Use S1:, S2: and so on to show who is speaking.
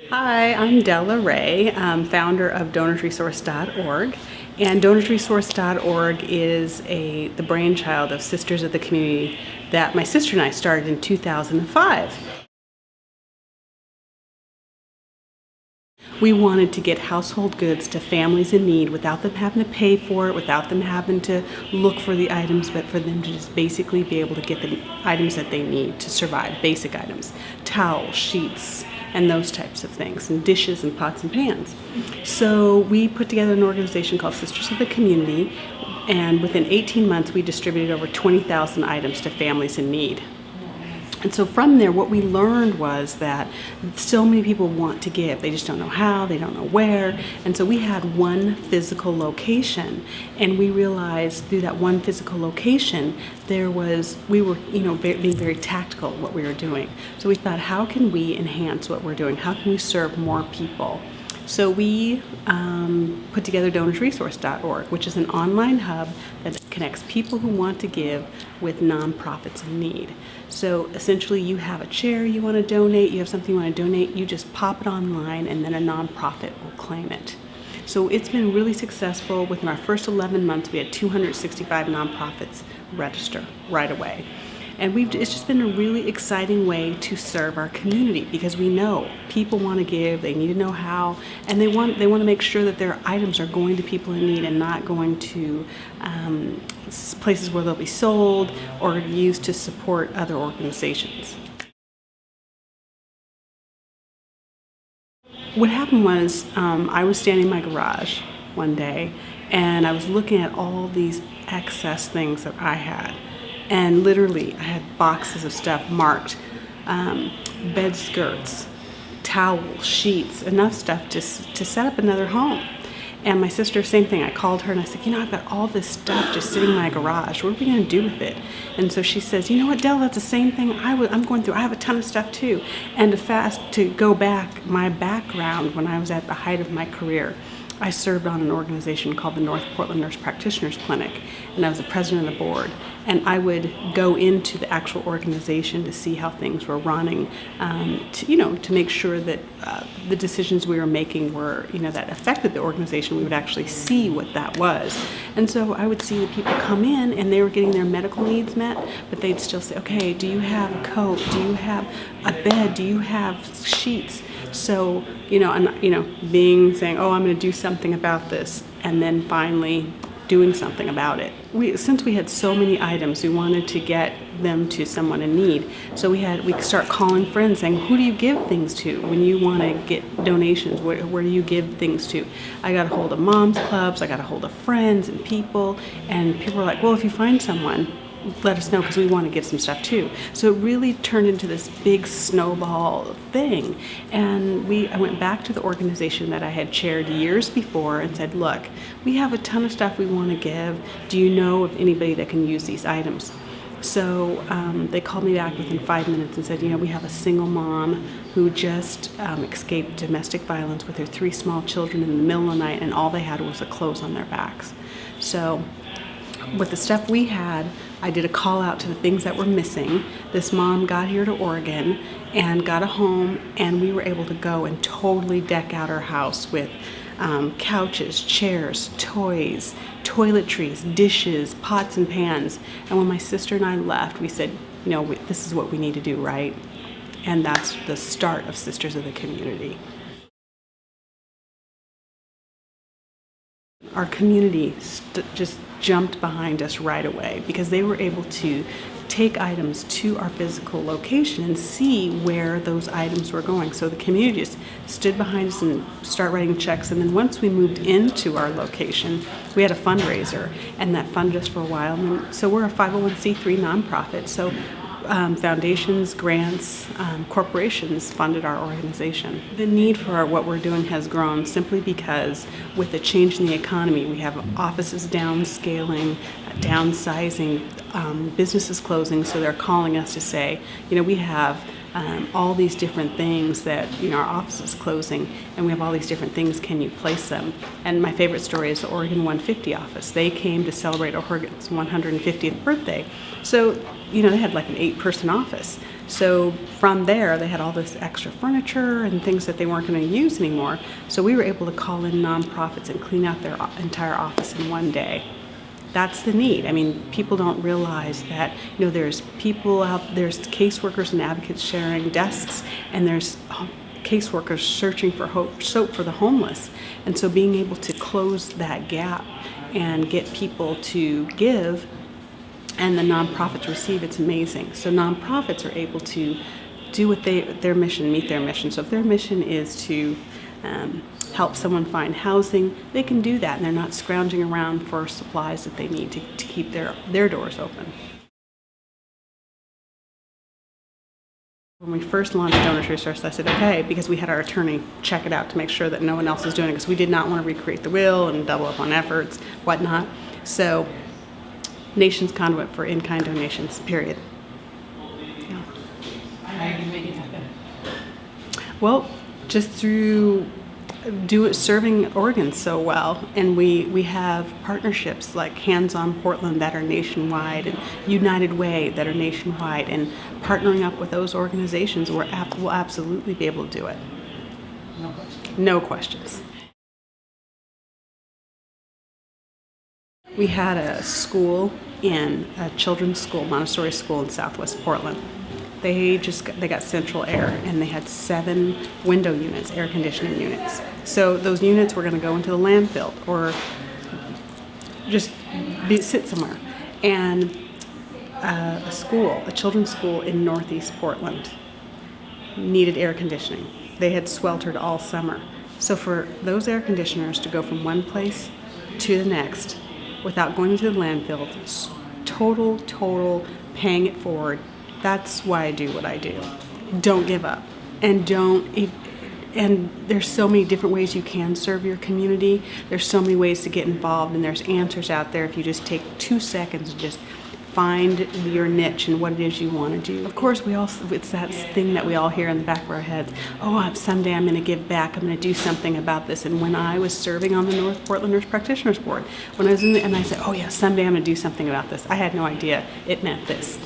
S1: Hi, I'm Della Rae, founder of DonorsResource.org, and DonorsResource.org is the brainchild of Sisters of the Community that my sister and I started in 2005. We wanted to get household goods to families in need without them having to pay for it, without them having to look for the items, but for them to just basically be able to get the items that they need to survive, basic items, towels, sheets, and those types of things, and dishes and pots and pans. So we put together an organization called Sisters of the Community, and within 18 months we distributed over 20,000 items to families in need. And so from there, what we learned was that so many people want to give. They just don't know how, they don't know where. And so we had one physical location, and we realized through that one physical location, we were being very tactical at what we were doing. So we thought, how can we enhance what we're doing? How can we serve more people? So we put together DonorsResource.org, which is an online hub that connects people who want to give with nonprofits in need. So essentially, you have a chair you want to donate, you have something you want to donate, you just pop it online and then a nonprofit will claim it. So it's been really successful. Within our first 11 months, we had 265 nonprofits register right away. And it's just been a really exciting way to serve our community, because we know people want to give, they need to know how, and they want to make sure that their items are going to people in need and not going to places where they'll be sold or used to support other organizations. What happened was I was standing in my garage one day and I was looking at all these excess things that I had. And literally, I had boxes of stuff marked, bed skirts, towels, sheets, enough stuff to set up another home. And my sister, same thing. I called her and I said, I've got all this stuff just sitting in my garage. What are we going to do with it? And so she says, you know what, Dell, that's the same thing I'm going through. I have a ton of stuff too. And to go back, my background when I was at the height of my career, I served on an organization called the North Portland Nurse Practitioners Clinic, and I was the president of the board. And I would go into the actual organization to see how things were running, to make sure that the decisions we were making were, that affected the organization. We would actually see what that was. And so I would see the people come in and they were getting their medical needs met, but they'd still say, okay, do you have a coat? Do you have a bed? Do you have sheets? So, saying, oh, I'm going to do something about this, and then finally doing something about it. Since we had so many items, we wanted to get them to someone in need. So we start calling friends saying, who do you give things to when you want to get donations? Where do you give things to? I got a hold of moms clubs, I got a hold of friends and people were like, well, if you find someone, let us know, because we want to give some stuff too. So it really turned into this big snowball thing. And I went back to the organization that I had chaired years before and said, look, we have a ton of stuff we want to give. Do you know of anybody that can use these items? So they called me back within 5 minutes and said, we have a single mom who just escaped domestic violence with her 3 small children in the middle of the night, and all they had was the clothes on their backs. So with the stuff we had, I did a call out to the things that were missing. This mom got here to Oregon and got a home, and we were able to go and totally deck out our house with couches, chairs, toys, toiletries, dishes, pots and pans. And when my sister and I left, we said, this is what we need to do, right? And that's the start of Sisters of the Community. Our community just jumped behind us right away, because they were able to take items to our physical location and see where those items were going. So the community just stood behind us and started writing checks. And then once we moved into our location, we had a fundraiser, and that funded us for a while. And so we're a 501c3 nonprofit. So foundations, grants, corporations funded our organization. The need for what we're doing has grown simply because with the change in the economy, we have offices downscaling, downsizing, businesses closing, so they're calling us to say, we have all these different things that, our office is closing, and we have all these different things, can you place them? And my favorite story is the Rae.m4v office. They came to celebrate Oregon's 150th birthday. So they had like an 8-person office. So from there, they had all this extra furniture and things that they weren't going to use anymore. So we were able to call in nonprofits and clean out their entire office in one day. That's the need. I mean, people don't realize that, there's people there's caseworkers and advocates sharing desks, and there's caseworkers searching for soap for the homeless. And so being able to close that gap and get people to give and the nonprofits receive, it's amazing. So nonprofits are able to do what meet their mission. So if their mission is to help someone find housing, they can do that, and they're not scrounging around for supplies that they need to keep their doors open. When we first launched Donors Resource, I said, okay, because we had our attorney check it out to make sure that no one else is doing it, because we did not want to recreate the wheel and double up on efforts, whatnot. So, Nation's conduit for in-kind donations, period. Yeah.
S2: How do you make it happen?
S1: Well, just through serving Oregon so well, and we have partnerships like Hands On Portland that are nationwide, and United Way that are nationwide, and partnering up with those organizations, we'll absolutely be able to do it.
S2: No questions.
S1: No questions. We had a children's school, Montessori school in Southwest Portland. They got central air, and they had 7 window units, air conditioning units. So those units were going to go into the landfill or just sit somewhere. And a children's school in Northeast Portland needed air conditioning. They had sweltered all summer. So for those air conditioners to go from one place to the next without going into the landfill, total paying it forward. That's why I do what I do. Don't give up, and there's so many different ways you can serve your community. There's so many ways to get involved, and there's answers out there if you just take 2 seconds and just find your niche and what it is you want to do. Of course, it's that thing that we all hear in the back of our heads. Oh, someday I'm going to give back. I'm going to do something about this. And when I was serving on the North Portland Nurse Practitioners Board, and I said, oh yeah, someday I'm going to do something about this, I had no idea it meant this.